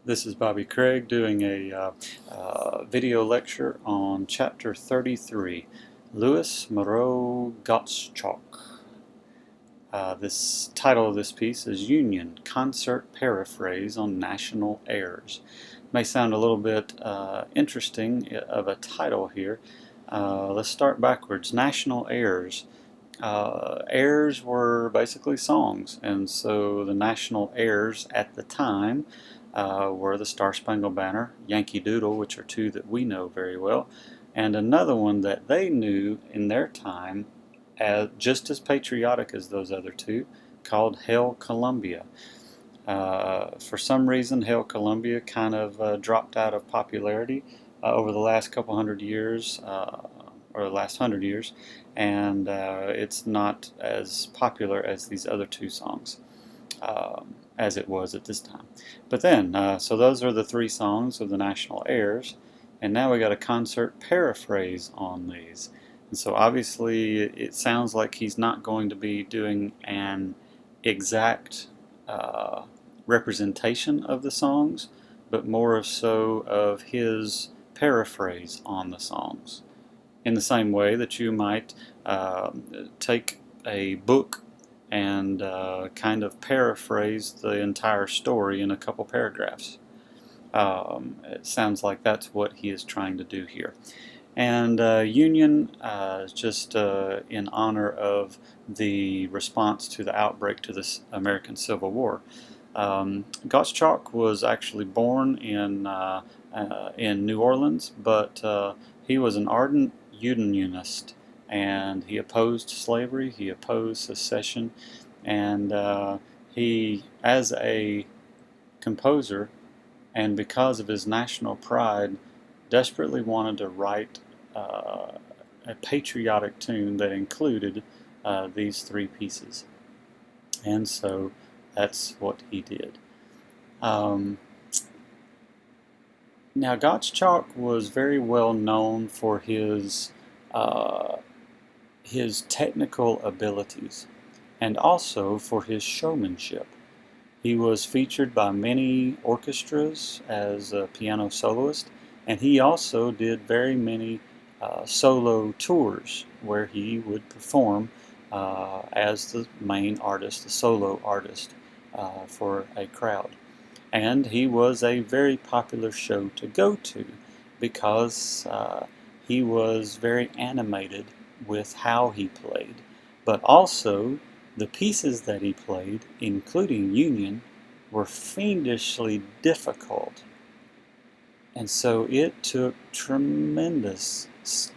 This is Bobby Craig doing a video lecture on Chapter 33, Louis Moreau Gottschalk. This title of this piece is Union, Concert Paraphrase on National Airs. May sound a little bit interesting of a title here. Let's start backwards. National airs. Airs were basically songs, and so the national airs at the time were the Star Spangled Banner, Yankee Doodle, which are two that we know very well, and another one that they knew in their time as just as patriotic as those other two, called Hail Columbia. For some reason, Hail Columbia kind of dropped out of popularity over the last couple hundred years, or the last 100 years, and it's not as popular as these other two songs as it was at this time. But then, so those are the three songs of the national airs, and now we got a concert paraphrase on these. And so obviously it sounds like he's not going to be doing an exact representation of the songs, but more so of his paraphrase on the songs. In the same way that you might take a book and kind of paraphrase the entire story in a couple paragraphs. It sounds like that's what he is trying to do here. And Union is just in honor of the response to the outbreak to the American Civil War. Gottschalk was actually born in New Orleans, but he was an ardent Unionist, and he opposed slavery, he opposed secession, and he, as a composer, and because of his national pride, desperately wanted to write a patriotic tune that included these three pieces. And so that's what he did. Now, Gottschalk was very well known for his technical abilities and also for his showmanship. He was featured by many orchestras as a piano soloist, and he also did very many solo tours where he would perform as the main artist, the solo artist for a crowd. And he was a very popular show to go to because he was very animated with how he played, but also the pieces that he played, including Union, were fiendishly difficult. And so it took tremendous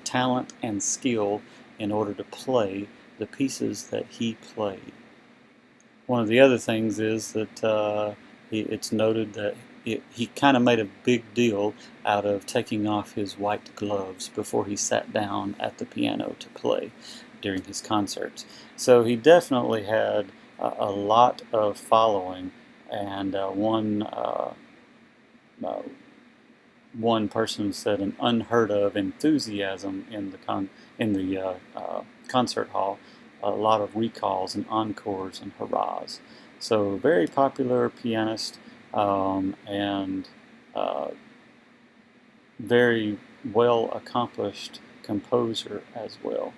talent and skill in order to play the pieces that he played. One of the other things is that it's noted that he kind of made a big deal out of taking off his white gloves before he sat down at the piano to play during his concerts. So he definitely had a lot of following, and one person said an unheard of enthusiasm in the concert hall, a lot of recalls and encores and hurrahs. So very popular pianist and very well accomplished composer as well.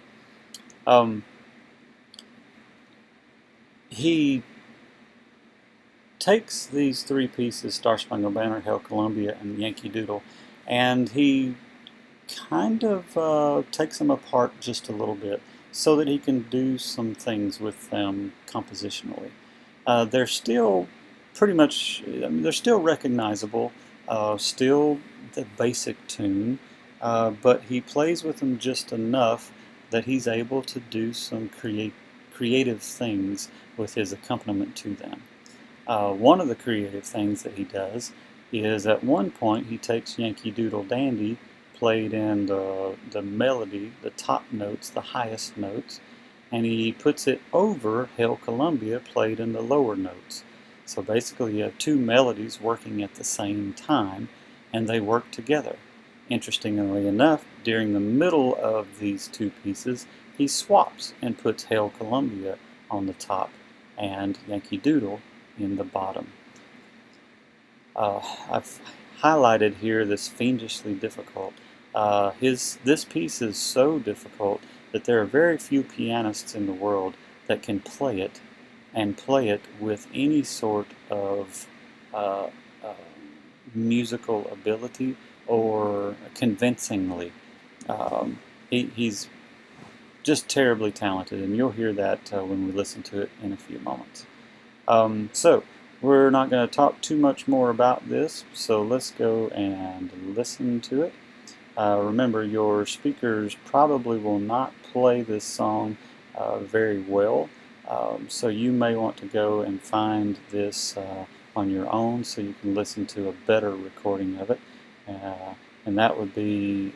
He takes these three pieces, Star Spangled Banner, Hail Columbia, and Yankee Doodle, and he kind of takes them apart just a little bit so that he can do some things with them compositionally. They're still pretty much, they're still recognizable, still the basic tune, but he plays with them just enough that he's able to do some creative things with his accompaniment to them. One of the creative things that he does is at one point he takes Yankee Doodle Dandy, played in the melody, the top notes, the highest notes, and he puts it over Hail Columbia, played in the lower notes. So basically you have two melodies working at the same time, and they work together. Interestingly enough, during the middle of these two pieces, he swaps and puts Hail Columbia on the top and Yankee Doodle in the bottom. I've highlighted here this fiendishly difficult. This piece is so difficult that there are very few pianists in the world that can play it and play it with any sort of uh, uh, musical ability or convincingly. Um, he's just terribly talented, and you'll hear that when we listen to it in a few moments. So we're not going to talk too much more about this, so let's go and listen to it. Remember, your speakers probably will not play this song very well, so you may want to go and find this on your own so you can listen to a better recording of it, and that would be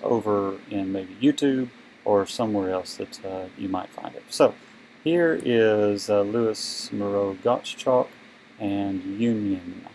over in maybe YouTube or somewhere else that you might find it. So here is Louis Moreau Gottschalk and Union.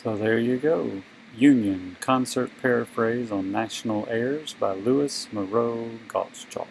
So there you go. Union, Concert Paraphrase on National Airs by Louis Moreau Gottschalk.